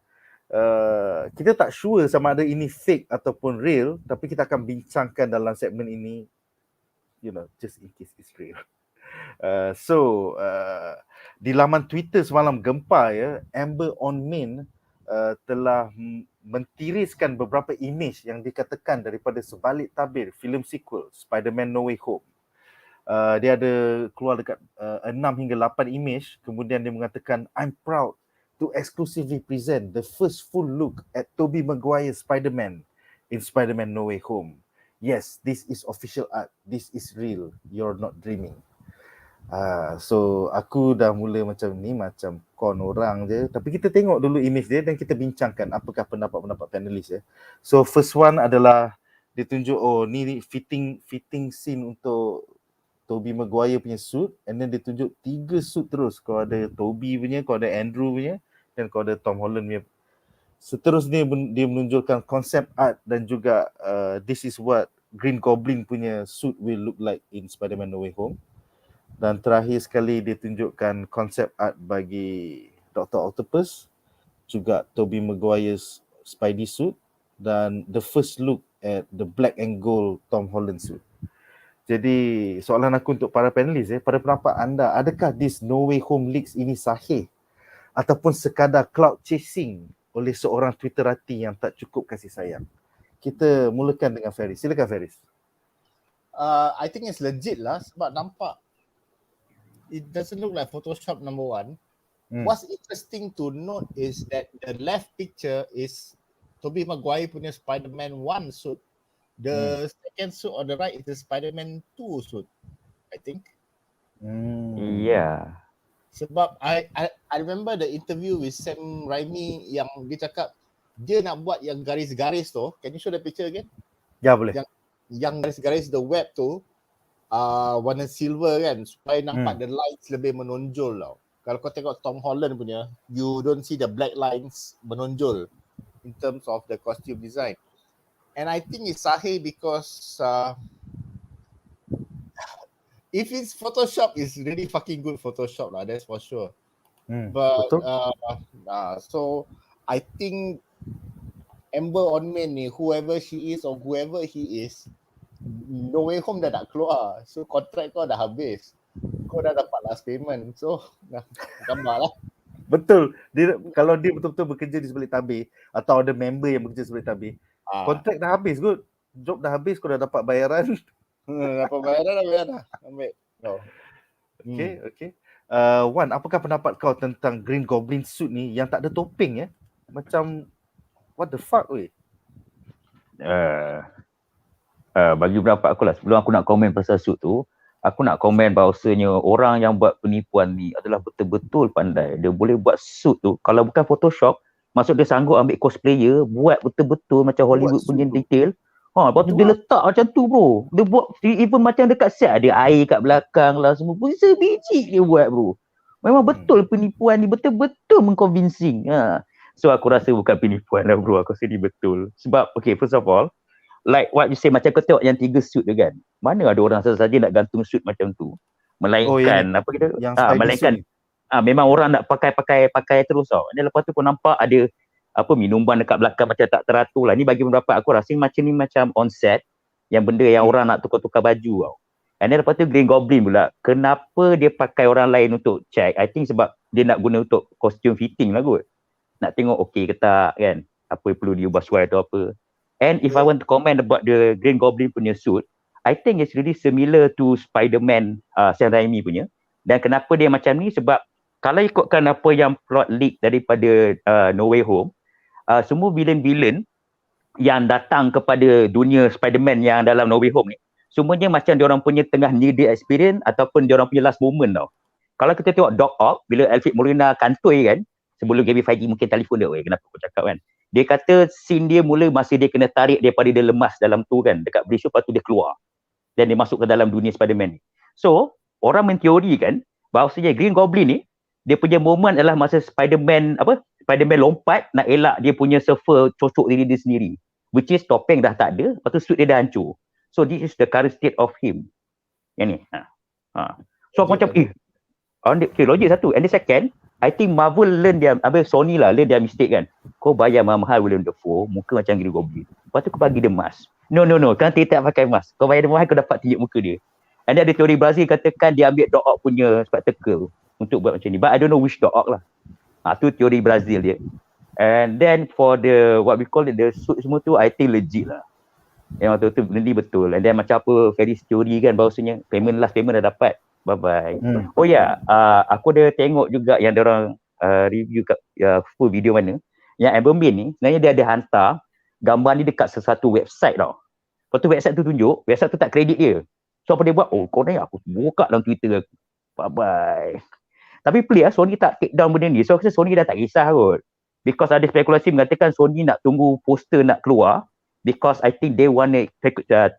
Kita tak sure sama ada ini fake ataupun real, tapi kita akan bincangkan dalam segmen ini, you know, just in case it's real. Di laman Twitter semalam gempa ya, Amber Othman telah mentiriskan beberapa imej yang dikatakan daripada sebalik tabir filem sequel Spider-Man No Way Home. Dia ada keluar dekat 6 hingga 8 imej, kemudian dia mengatakan, I'm proud to exclusively present the first full look at Tobey Maguire's Spider-Man in Spider-Man No Way Home. Yes, this is official art. This is real. You're not dreaming. So aku dah mula macam ni, macam con orang je. Tapi kita tengok dulu image dia dan kita bincangkan apakah pendapat-pendapat panelis ya. So first one adalah dia tunjuk, ni fitting scene untuk Tobey Maguire punya suit, and then dia tunjuk 3 suit terus. Kau ada Tobey punya, kau ada Andrew punya, dan kau ada Tom Holland punya. Seterusnya dia menunjukkan konsep art dan juga this is what Green Goblin punya suit will look like in Spider-Man No Way Home. Dan terakhir sekali dia tunjukkan konsep art bagi Dr. Octopus, juga Tobey Maguire's Spidey suit, dan the first look at the black and gold Tom Holland suit. Jadi soalan aku untuk para panelis pada pendapat anda, adakah this No Way Home leaks ini sahih ataupun sekadar cloud chasing oleh seorang Twitterati yang tak cukup kasih sayang? Kita mulakan dengan Feris. Silakan Feris. I think it's legit lah sebab nampak it doesn't look like Photoshop number one. What's interesting to note is that the left picture is Tobey Maguire punya Spider-Man 1 suit. The second suit on the right is the Spider-Man 2 suit, I think. Yeah. Sebab I remember the interview with Sam Raimi yang dia cakap dia nak buat yang garis-garis tu. Can you show the picture again? Ya, boleh. Yang garis-garis the web tu warna silver kan, supaya nampak the lines lebih menonjol tau. Kalau kau tengok Tom Holland punya, you don't see the black lines menonjol in terms of the costume design. And I think it's sahih because if it's Photoshop, it's really fucking good Photoshop lah, that's for sure. But Betul. so I think Amber Othman ni, whoever she is or whoever he is, No Way Home dah nak keluar. So kontrak kau dah habis. Kau dah dapat last payment. So gambar lah. Betul. Kalau dia betul-betul bekerja di sebalik tabir atau ada member yang bekerja di sebalik tabir, kontrak dah habis kot. Job dah habis, kau dah dapat bayaran. Dapat bayaran dah. Ambil. No. Okay. Wan, apakah pendapat kau tentang Green Goblin suit ni yang tak ada topeng ya? Macam what the fuck weh? Bagi pendapat aku lah, sebelum aku nak komen pasal suit tu, aku nak komen bahawasanya orang yang buat penipuan ni adalah betul-betul pandai. Dia boleh buat suit tu, kalau bukan Photoshop, maksud dia sanggup ambil cosplayer, buat betul-betul macam Hollywood punya detail. Lepas tu dia letak macam tu bro. Dia buat, even macam dekat set ada air kat belakang lah semua. Sebiji dia buat bro. Memang betul penipuan ni, betul-betul mengconvincing. So aku rasa bukan penipuan lah bro, aku rasa ni betul. Sebab, okay, first of all, like what you say, macam kau tengok yang 3 suit tu kan, mana ada orang saja nak gantung suit macam tu, melainkan apa kita melainkan memang orang nak pakai terus tau. Dan lepas tu pun nampak ada apa minuman dekat belakang macam tak teratur lah. Ni bagi pendapat aku rasa macam ni macam on set yang benda yang orang nak tukar-tukar baju tau. And then lepas tu Green Goblin pula, kenapa dia pakai orang lain untuk check? I think sebab dia nak guna untuk costume fitting lah kot, nak tengok okey ke tak kan, apa perlu dia ubah suai atau apa. And if I want to comment about the Green Goblin punya suit, I think it's really similar to Spider-Man Sam Raimi punya. Dan kenapa dia macam ni? Sebab kalau ikutkan apa yang plot leak daripada No Way Home, semua villain-villain yang datang kepada dunia Spider-Man yang dalam No Way Home ni, semuanya macam diorang punya tengah near death experience ataupun diorang punya last moment tau. Kalau kita tengok Doc Ock, bila Alfred Molina kantoi kan, sebelum Kevin Feige mungkin telefon dia, kenapa aku cakap kan, dia kata scene dia mula masa dia kena tarik daripada dia lemas dalam tu kan, dekat bridge tu, lepas tu dia keluar dan dia masuk ke dalam dunia Spider-Man ni. So, orang menteori kan bahawasanya Green Goblin ni, dia punya moment adalah masa Spider-Man lompat nak elak dia punya surfer cocok diri dia sendiri, which is topeng dah tak ada, lepas tu suit dia dah hancur. So, this is the current state of him. Yang ni. So, aku macam okay, logik satu. And the second, I think Marvel learn dia, Sony lah learn dia mistake kan. Kau bayar mahal William Dafoe, muka macam Green Goblin. Lepas tu kau bagi dia mask. No, kan dia tak pakai mask. Kau bayar dia mahal, kau dapat tunjuk muka dia. And ada teori Brazil katakan dia ambil Doc Ock punya spectacle untuk buat macam ni. But I don't know which Doc Ock lah. Tu teori Brazil dia. And then for the, what we call it, the suit semua tu, I think legit lah. Yang waktu tu benda betul. And then macam apa Feris teori kan, bahawasanya last payment dah dapat. Bye-bye. Oh ya, aku ada tengok juga yang diorang review kat full video mana. Yang Amberman ni, sebenarnya dia ada hantar gambar ni dekat sesuatu website tau. Lepas tu website tu tunjuk, website tu tak kredit dia. So apa dia buat? Oh kau ni aku buka dalam Twitter aku. Bye-bye. Tapi play Sony tak take down benda ni. So aku rasa Sony dah tak kisah kot. Because ada spekulasi mengatakan Sony nak tunggu poster nak keluar. Because I think they want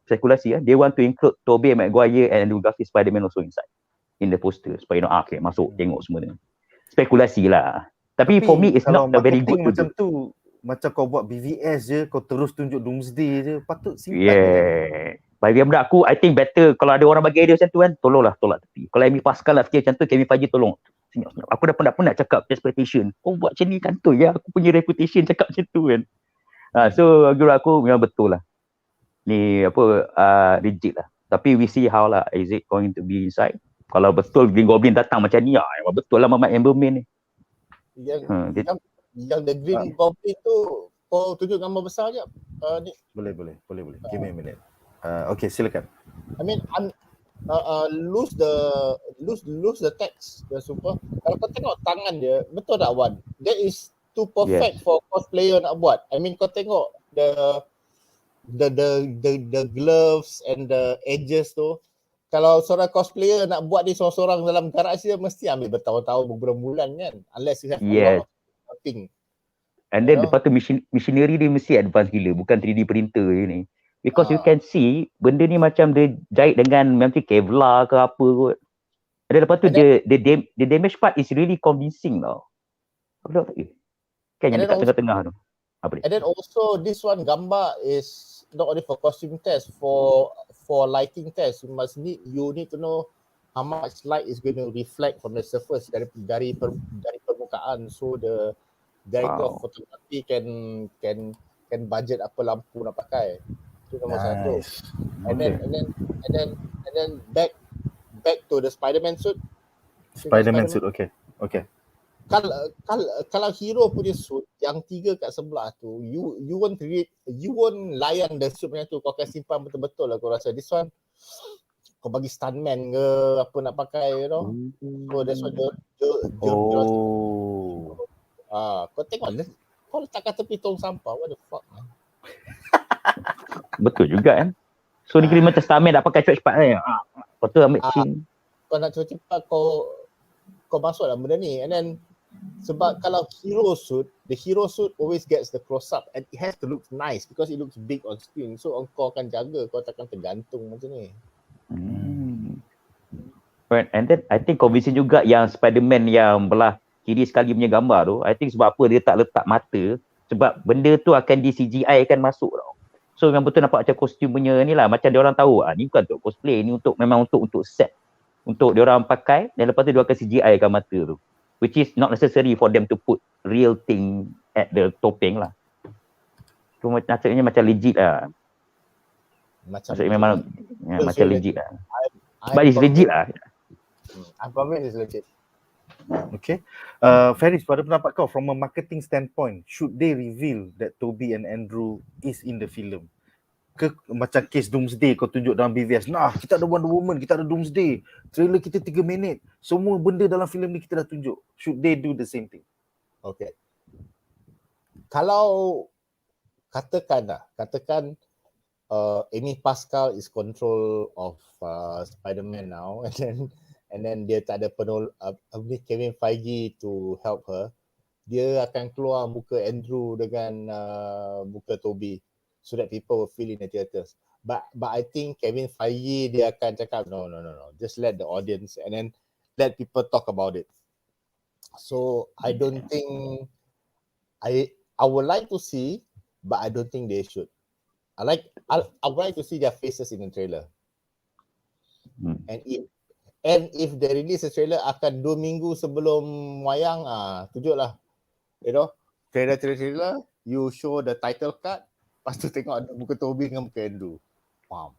spekulasi they want to include Tobey Maguire and Andrew Garfield Spider-Man also inside in the poster supaya okay masuk tengok semua ni. Spekulasi lah. Tapi for me it's not a very good macam tu. Macam kau buat BVS je, kau terus tunjuk Doomsday je, patut simpan. Yeah. Bagi benda aku, I think better kalau ada orang bagi idea macam tu kan, tolak tepi. Kalau Amy Pascal lah fikir macam tu, Kevin Feige tolong. Senyap. Aku dah pernah cakap expectation. Kau buat macam ni kan tu ya, aku punya reputation cakap macam tu kan. So guru aku memang betul lah. Ni rigid lah. Tapi we see how lah, is it going to be inside. Kalau betul Green Goblin datang macam ni, betul lah Mamat Amberman ni. Yang the Green Goblin tu, kau tunjuk gambar besar je. Boleh. Give me a minute. Okay, silakan. I mean, lose the text, the super. Kalau kau tengok tangan dia, betul tak Wan? That is too perfect for cosplayer nak buat. I mean, kau tengok the gloves and the edges tu. kalau seorang cosplayer nak buat ni seorang-seorang dalam garaj dia mesti ambil bertahun-tahun, berbulan-bulan kan. Unless you have a lot of thing. And then lepas tu machinery dia mesti advance gila, bukan 3D printer je ni. Because you can see benda ni macam dia jahit dengan mungkin Kevlar ke apa kot. Dan lepas tu the damage part is really convincing tau. Apa tak? Kan yang dekat tengah-tengah tu. Apa dia? And then also this one gambar is not only for costume test, for lighting test. You need to know how much light is going to reflect from the surface dari permukaan. So the director of photography can budget apa lampu nak pakai. Itu nombor satu. And then back to the Spider-Man suit. Spider-Man suit, okay. Kalau hero punya suit yang 3 kat sebelah tu, you won't layan the suit punya tu, kau akan simpan betul-betul lah kau rasa. This one kau bagi stuntman ke apa nak pakai, you know. So that's why kau tengok kau letak kat tepi tong sampah, what the fuck man. Betul juga kan. So ni kira macam stuntman nak pakai cepat ni. Lepas tu ambil chin. Kau nak cepat kau masuk dalam benda ni. And then sebab kalau the hero suit always gets the close up and it has to look nice because it looks big on screen. So kau akan jaga, kau takkan tergantung macam ni. Right. And then I think convincing juga yang Spider-Man yang belah kiri sekali punya gambar tu. I think sebab apa dia tak letak mata, sebab benda tu akan di CGI kan masuk tau. So memang betul nampak macam kostum punya ni lah. Macam dia orang tahu ni bukan untuk cosplay, ni memang untuk set. Untuk dia orang pakai dan lepas tu dia akan CGI kan mata tu. Which is not necessary for them to put real thing at the topeng lah. So maksudnya macam legit lah. Maksudnya memang macam legit lah. But it's legit lah. I promise it's legit. Okay. Feris, pada pendapat kau, from a marketing standpoint, should they reveal that Toby and Andrew is in the film? Ke macam case Doomsday kau tunjuk dalam BVS, nah kita ada Wonder Woman, kita ada Doomsday, trailer kita 3 minit, semua benda dalam filem ni kita dah tunjuk. Should they do the same thing? Okay. Kalau katakan Amy Pascal is control of Spider-Man now, and then dia tak ada Kevin Feige to help her, dia akan keluar muka Andrew dengan muka Toby, so that people will feel in the theaters. But I think Kevin Feige dia akan cakap no, just let the audience and then let people talk about it. So I don't think I would like to see, but I don't think they should. I would like to see their faces in the trailer. And if they release a trailer akan 2 minggu sebelum wayang, tunjuklah, you know, trailer, you show the title card. Lepas tu tengok ada muka Toby dengan muka Andrew.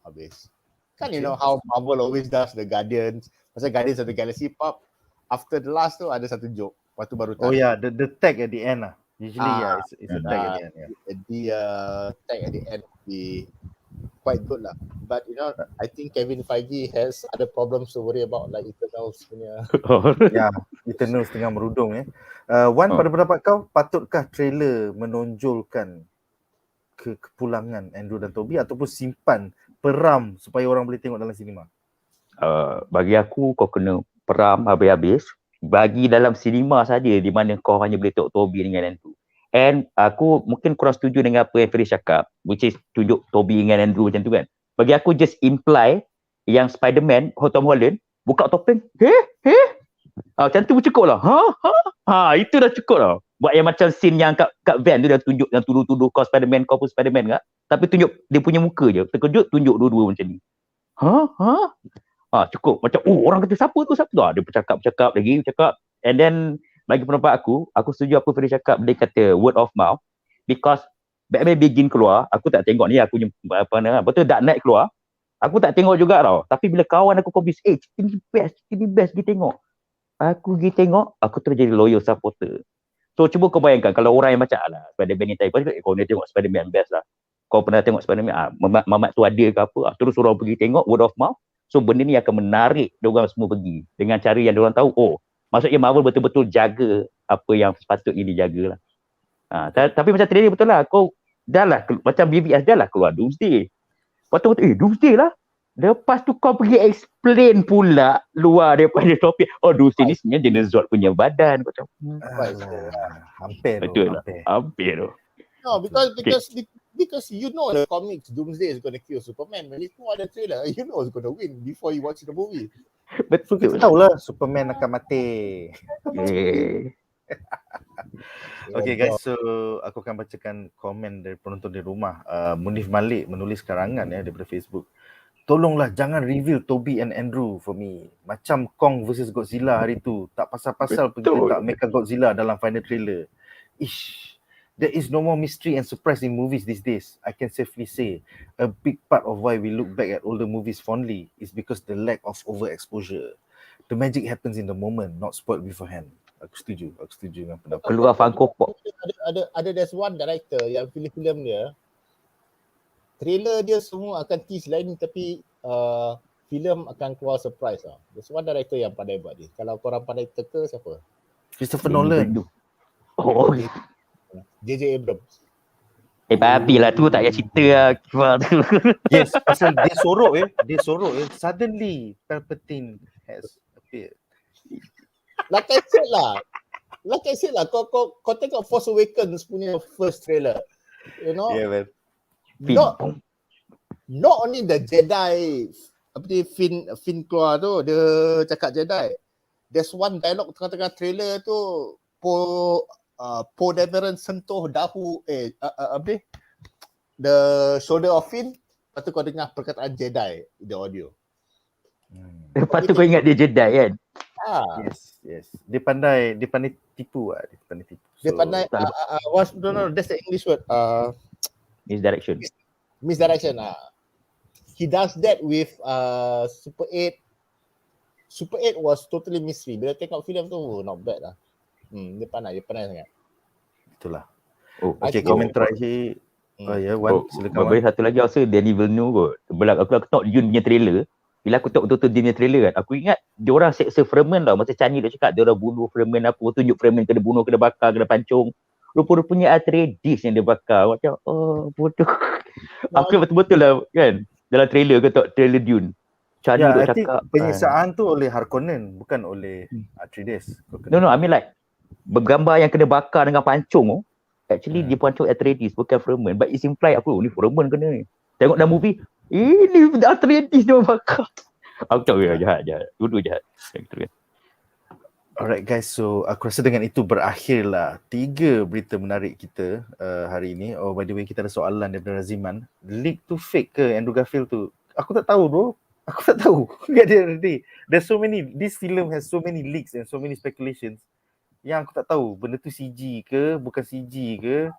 Habis. Kan you know how Marvel always does the Guardians. Pasal Guardians of the Galaxy pop, after the last tu ada satu joke. Lepas tu baru tahu. Oh yeah, the tag at the end lah. Usually it's a tag at the end. The tag at the end will be quite good lah. But you know, I think Kevin Feige has other problems to worry about, like Eternals punya. Ya, Eternals tengah merudung Wan, pada pendapat kau, patutkah trailer menonjolkan kepulangan Andrew dan Toby ataupun simpan peram supaya orang boleh tengok dalam sinema? Bagi aku, kau kena peram habis-habis. Bagi dalam sinema saja di mana kau hanya boleh tengok Toby dengan Andrew. And aku mungkin kurang setuju dengan apa yang Feris cakap, which is tunjuk Toby dengan Andrew macam tu kan. Bagi aku just imply yang Spider-Man, Tom Holland, buka topeng. Macam tu cukup lah. Itu dah cukup lah. Buat yang macam scene yang kat van tu dah tunjuk yang tuduh-tuduh kau Spider-Man, kau pun Spider-Man kan. Tapi tunjuk dia punya muka je. Terkejut tunjuk dua-dua macam ni. Cukup. Macam orang kata siapa tu? Dia bercakap lagi. And then bagi pendapat aku setuju apa Feris cakap. Dia kata word of mouth. Because Batman Begin keluar, aku tak tengok ni. Aku betul Dark Knight keluar. Aku tak tengok juga tau. Tapi bila kawan aku convince, ini best pergi tengok. Aku pergi tengok, aku terus jadi loyal supporter. So cuba kau bayangkan kalau orang yang macam Spider-Man ni tadi, kau ni tengok Spider-Man best lah. Kau pernah tengok Spider-Man, mamat tu ada ke apa, terus orang pergi tengok, word of mouth. So benda ni akan menarik diorang semua pergi. Dengan cara yang diorang tahu, maksudnya Marvel betul-betul jaga apa yang sepatutnya dijaga lah. Tapi macam tadi betul lah, kau dah lah, macam BVS dah lah keluar Doomsday. Lepas tu, Doomsday lah. Lepas tu kau pergi explain pula luar daripada topik. Oh, dosa ni sebenarnya jenis Zod punya badan. Kau cakap, Alah, hampir tu, betul lah. hampir. Hampir tu. No, because you know the comics Doomsday is gonna kill Superman. When it's not ada trailer, you know it's gonna win before you watch the movie. So kita Betul. tahulah Superman akan mati. Eh. Okay guys, so aku akan bacakan komen dari penonton di rumah. Munif Malik menulis karangan daripada Facebook. Tolonglah jangan reveal Toby and Andrew for me. Macam Kong versus Godzilla hari tu. Tak pasal-pasal pergi letak Mecha Godzilla dalam final trailer. Ish. There is no more mystery and surprise in movies these days. I can safely say a big part of why we look back at older movies fondly is because the lack of overexposure. The magic happens in the moment, not spoiled beforehand. Aku setuju dengan pendapat. Keluar Funko Pop. Ada there's one director yang filem-filem dia, trailer dia semua akan tease lain tapi filem akan keluar surprise lah. There's one director yang pandai buat ni. Kalau korang pandai teka, siapa? Christopher Nolan. Oh, JJ Abrams. babi lah tu, tak payah cerita lah. Keluar tu. Yes, pasal dia sorok suddenly Palpatine has appeared. Like I said lah, kau tengok Force Awakens punya first trailer. You know? Yeah, man. Not only the Jedi, apa dia Finn keluar tu, dia cakap Jedi. There's one dialogue tengah-tengah trailer tu, Poe Dameron sentuh dahu apa dia? The shoulder of Finn, lepas tu kau dengar perkataan Jedi the audio. Lepas tu kau ingat dia Jedi kan? Yes. Dia pandai tipu lah. Dia pandai that's the English word. Misdirection. He does that with Super 8. Super 8 was totally mystery. Bila tengok filem tu, not bad lah. Dia pandai sangat. Itulah. Oh, okay, komen terakhir. Wan, silakan Wan. Bagi satu lagi rasa Danny Villeneuve kot. Sebelum aku tengok Dune punya trailer, bila aku tengok betul-betul dia punya trailer kan, aku ingat dia orang seksa Fremen tau. Masa Chani dia cakap dia orang bunuh Fremen apa, tunjuk Fremen kena bunuh, kena bakar, kena pancung. Rupa-rupanya Atreides yang dia bakar. Macam, bodoh. Aku betul-betul lah kan, dalam trailer ke tak, trailer Dune. Chani dia cakap. Penyiksaan tu oleh Harkonnen, bukan oleh Atreides. No, I mean like, bergambar yang kena bakar dengan pancung tu, actually dia pancung Atreides, bukan Fremen. But it's implied apa, ni Fremen kena ni. Tengok dalam movie, ini Atreides dia bakar. Aku tahu jahat. Dua-dua jahat. Alright guys, so aku rasa dengan itu berakhirlah 3 berita menarik kita hari ini. Oh, by the way, kita ada soalan daripada Raziman. Leak tu fake ke Andrew Garfield tu? Aku tak tahu bro. Aku tak tahu. There's so many, this film has so many leaks and so many speculations yang aku tak tahu benda tu CG ke, bukan CG ke,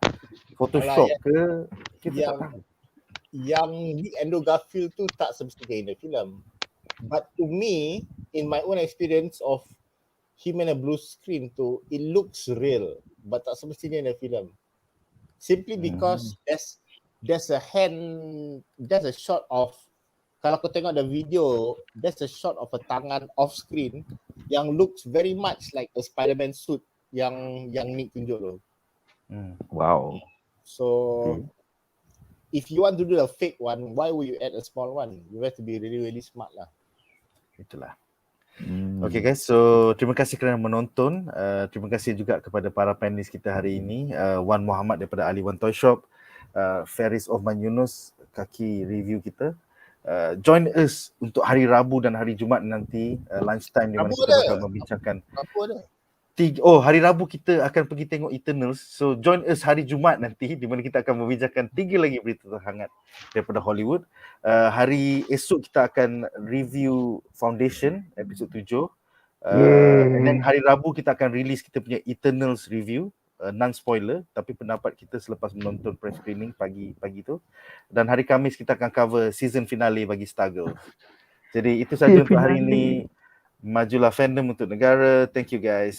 Photoshop ke, kita tak tahu. Yang leak Andrew Garfield tu tak semestinya in the film. But to me, in my own experience of him in a blue screen tu, it looks real, but tak semestinya in the film. Simply because there's a shot of, kalau kau tengok the video, there's a shot of a tangan off screen yang looks very much like a Spider-Man suit yang Nick tunjuk tu. Wow. So if you want to do the fake one, why would you add a small one? You have to be really, really smart lah. Itulah. Okay guys, so terima kasih kerana menonton. Terima kasih juga kepada para panelis kita hari ini. Wan Muhammad daripada Ali Wan Toy Shop, Feris, Othman, Yunos, Kaki review kita. Join us untuk hari Rabu dan hari Jumaat nanti lunchtime di mana kita bakal membincangkan. Hari Rabu kita akan pergi tengok Eternals. So join us hari Jumaat nanti di mana kita akan membincangkan 3 lagi berita terhangat daripada Hollywood. Hari esok kita akan review Foundation episod 7. And then hari Rabu kita akan release kita punya Eternals review. Non-spoiler, tapi pendapat kita selepas menonton press screening pagi tu. Dan hari Khamis kita akan cover season finale bagi STARGIRL. Jadi itu saja untuk hari ini. Majulah fandom untuk negara. Thank you guys.